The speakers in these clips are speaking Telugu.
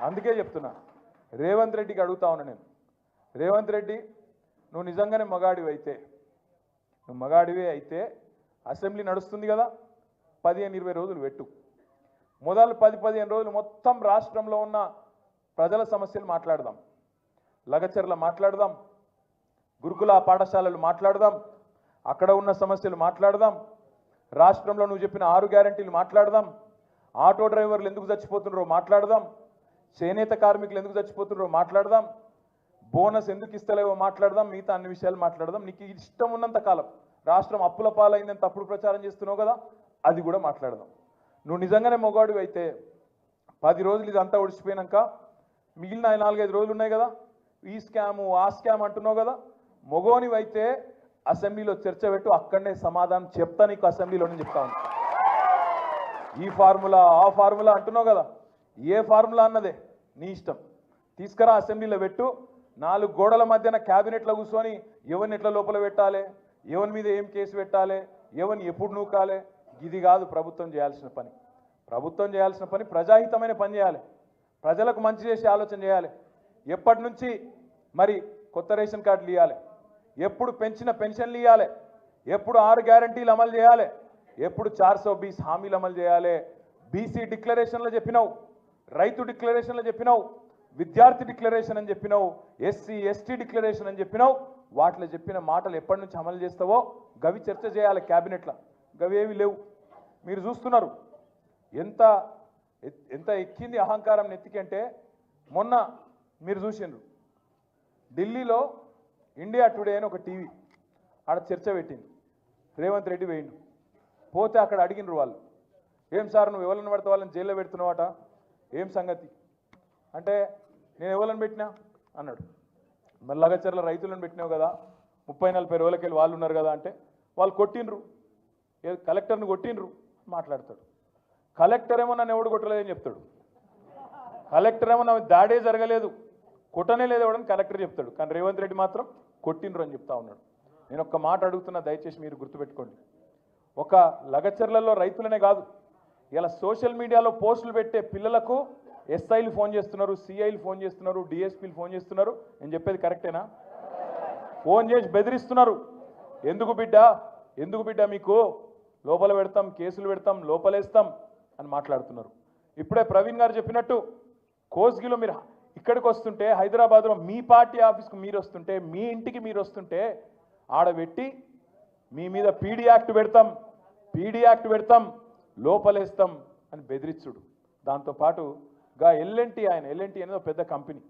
అందుకే చెప్తున్నా రేవంత్ రెడ్డికి అడుగుతా ఉన్నా నేను, రేవంత్ రెడ్డి నువ్వు నిజంగానే మగాడివి అయితే, నువ్వు మగాడివే అయితే అసెంబ్లీ నడుస్తుంది కదా 15-20 రోజులు పెట్టు. మొదలు 10-15 రోజులు మొత్తం రాష్ట్రంలో ఉన్న ప్రజల సమస్యలు మాట్లాడదాం, లగచర్ల మాట్లాడదాం, గురుకుల పాఠశాలలు మాట్లాడదాం, అక్కడ ఉన్న సమస్యలు మాట్లాడదాం, రాష్ట్రంలో నువ్వు చెప్పిన 6 గ్యారెంటీలు మాట్లాడదాం, ఆటో డ్రైవర్లు ఎందుకు చచ్చిపోతున్నారో మాట్లాడదాం, చేనేత కార్మికులు ఎందుకు చచ్చిపోతున్నారో మాట్లాడదాం, బోనస్ ఎందుకు ఇస్తలేవో మాట్లాడదాం, మిగతా అన్ని విషయాలు మాట్లాడదాం. నీకు ఇష్టం ఉన్నంత కాలం రాష్ట్రం అప్పుల పాలైందని తప్పుడు ప్రచారం చేస్తున్నావు కదా, అది కూడా మాట్లాడదాం. నువ్వు నిజంగానే మొగాడివి అయితే 10 రోజులు ఇదంతా ఒడిచిపోయినాక మిగిలిన 4-5 రోజులు ఉన్నాయి కదా, ఈ స్కాము ఆ స్కామ్ అంటున్నావు కదా, మొగోనివైతే అసెంబ్లీలో చర్చ పెట్టు, అక్కడనే సమాధానం చెప్తా నీకు, అసెంబ్లీలోనే చెప్తా ఉన్నా. ఈ ఫార్ములా ఆ ఫార్ములా అంటున్నావు కదా, ఏ ఫార్ములా అన్నదే నీ ఇష్టం, తీసుకురా అసెంబ్లీలో పెట్టు. 4 గోడల మధ్యన క్యాబినెట్లో కూర్చొని ఎవరిని ఎట్లా లోపల పెట్టాలి, ఎవరి మీద ఏం కేసు పెట్టాలి, ఎవరిని ఎప్పుడు నూకాలి, ఇది కాదు ప్రభుత్వం చేయాల్సిన పని. ప్రభుత్వం చేయాల్సిన పని ప్రజాహితమైన పని చేయాలి, ప్రజలకు మంచి చేసే ఆలోచన చేయాలి. ఎప్పటి నుంచి మరి కొత్త రేషన్ కార్డులు ఇవ్వాలి, ఎప్పుడు పెంచిన పెన్షన్లు ఇవ్వాలి, ఎప్పుడు 6 గ్యారెంటీలు అమలు చేయాలి, ఎప్పుడు 420 హామీలు అమలు చేయాలి. బీసీ డిక్లరేషన్లో చెప్పినావు, రైతు డిక్లరేషన్లో చెప్పినావు, విద్యార్థి డిక్లరేషన్ అని చెప్పినావు, ఎస్సీ ఎస్టీ డిక్లరేషన్ అని చెప్పినావు. వాటిలో చెప్పిన మాటలు ఎప్పటి నుంచి అమలు చేస్తావో గవి చర్చ చేయాలి క్యాబినెట్లో. గవి ఏవి లేవు. మీరు చూస్తున్నారు ఎంత ఎంత ఎక్కింది అహంకారం నెత్తికంటే. మొన్న మీరు చూసిండ్రు ఢిల్లీలో ఇండియా టుడే అని ఒక టీవీ ఆడ చర్చ పెట్టింది. రేవంత్ రెడ్డి వేయండు, పోతే అక్కడ అడిగినరు వాళ్ళు, ఏం సార్ నువ్వు ఎవరిని పడితే వాళ్ళని జైల్లో పెడుతున్నావట, ఏం సంగతి అంటే, నేను ఎవరిని పెట్టినా అన్నాడు. మరి లగచర్ల రైతులను పెట్టినావు కదా, 30-40 రోజులకి వెళ్ళి వాళ్ళు ఉన్నారు కదా అంటే, వాళ్ళు కొట్టినరు, కలెక్టర్ని కొట్టినరు మాట్లాడతాడు. కలెక్టర్ ఏమో నన్ను ఎవడు కొట్టలేదని చెప్తాడు, కలెక్టర్ ఏమో నా దాడే జరగలేదు, కొట్టనే లేదు ఎవడని కలెక్టర్ చెప్తాడు. కానీ రేవంత్ రెడ్డి మాత్రం కొట్టినరు అని చెప్తా ఉన్నాడు. నేను ఒక్క మాట అడుగుతున్నా, దయచేసి మీరు గుర్తుపెట్టుకోండి. ఒక లగచర్లలో రైతులనే కాదు, ఇలా సోషల్ మీడియాలో పోస్టులు పెట్టే పిల్లలకు ఎస్ఐలు ఫోన్ చేస్తున్నారు, సిఐలు ఫోన్ చేస్తున్నారు, డిఎస్పీలు ఫోన్ చేస్తున్నారు. నేను చెప్పేది కరెక్టేనా? ఫోన్ చేసి బెదిరిస్తున్నారు. ఎందుకు బిడ్డ మీకు లోపల పెడతాం, కేసులు పెడతాం, లోపలేస్తాం అని మాట్లాడుతున్నారు. ఇప్పుడే ప్రవీణ్ గారు చెప్పినట్టు కోస్గిలో మీరు ఇక్కడికి వస్తుంటే, హైదరాబాద్లో మీ పార్టీ ఆఫీస్కి మీరు వస్తుంటే, మీ ఇంటికి మీరు వస్తుంటే ఆడబెట్టి మీ మీద పీడీ యాక్ట్ పెడతాం లోపలేస్తాం అని బెదిరించుడు. దాంతోపాటు గా ఎల్ఎన్టీ అనేది ఒక పెద్ద కంపెనీ,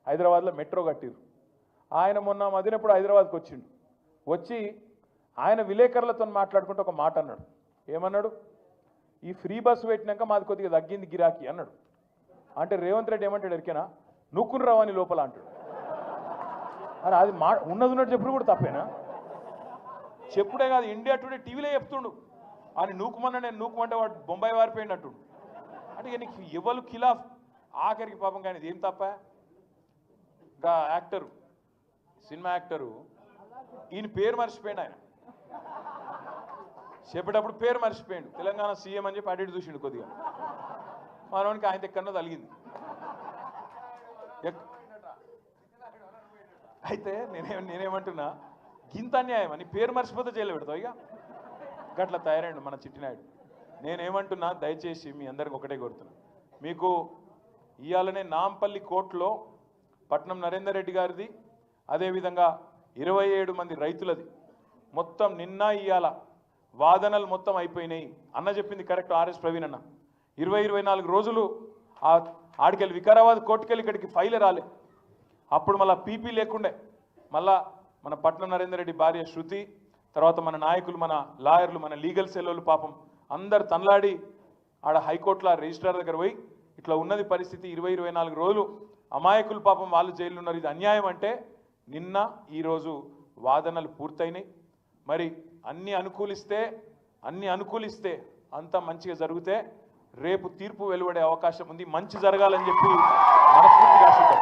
హైదరాబాద్లో మెట్రో కట్టిరు. ఆయన మొన్న మదినప్పుడు హైదరాబాద్కి వచ్చిండు. వచ్చి ఆయన విలేకరులతో మాట్లాడుకుంటూ ఒక మాట అన్నాడు. ఏమన్నాడు? ఈ ఫ్రీ బస్సు పెట్టినాక మాది కొద్దిగా తగ్గింది గిరాకీ అన్నాడు. అంటే రేవంత్ రెడ్డి ఏమంటాడు ఎరికేనా, నూక్కుని రావని లోపల అంటాడు. అరే అది ఉన్నది ఉన్నట్టు చెప్పుడు కూడా తప్పేనా? చెప్పుడే కాదు, ఇండియా టుడే టీవీలో చెప్తుండు అని నూకుమన్నా నేను నూకుమంటే వాడు బొంబాయి వారిపోయింది అంటుండు. అంటే ఇక నీకు ఎవరు ఖిలాఫ్ ఆఖరికి పాపం. కానీ ఇది ఏం తప్ప, ఇంకా యాక్టరు, సినిమా యాక్టరు, ఈయన పేరు మర్చిపోయాడు. ఆయన చెప్పేటప్పుడు పేరు మర్చిపోయాడు. తెలంగాణ సీఎం అని చెప్పి అడిగి చూసిండు కొద్దిగా. మనవానికి ఆయన ఎక్కడన్నా తలిగింది. అయితే నేనేమంటున్నా, గింత అన్యాయం అని పేరు మర్చిపోతే జైలు పెడతావు. ఇక గట్ల తయారైండు మన చిట్టినాయుడు. నేనేమంటున్నా, దయచేసి మీ అందరికి ఒకటే కోరుతున్నా, మీకు ఇవాళనే నాంపల్లి కోర్టులో పట్నం నరేందర్ రెడ్డి గారిది, అదేవిధంగా 27 మంది రైతులది మొత్తం నిన్న ఇవాళ వాదనలు మొత్తం అయిపోయినాయి. అన్న చెప్పింది కరెక్ట్, ఆర్ఎస్ ప్రవీణ్ అన్న. 20-24 రోజులు ఆడికెళ్ళి వికారాబాద్ కోర్టుకెళ్ళి ఇక్కడికి ఫైల్ రాలే. అప్పుడు మళ్ళీ పీపీ లేకుండే. మళ్ళా మన పట్నం నరేందర్ రెడ్డి భార్య శృతి, తర్వాత మన నాయకులు, మన లాయర్లు, మన లీగల్ సెల్లోళ్ళు పాపం అందరు తనలాడి ఆడ హైకోర్టులో రిజిస్ట్రార్ దగ్గర పోయి ఇట్లా ఉన్నది పరిస్థితి, 20-24 రోజులు అమాయకులు పాపం వాళ్ళు జైల్లో ఉన్నారు, ఇది అన్యాయం అంటే నిన్న ఈరోజు వాదనలు పూర్తయినాయి. మరి అన్నీ అనుకూలిస్తే అంతా మంచిగా జరిగితే రేపు తీర్పు వెలువడే అవకాశం ఉంది. మంచి జరగాలని చెప్పి మనస్ఫూర్తిగా ఆశిద్దాం.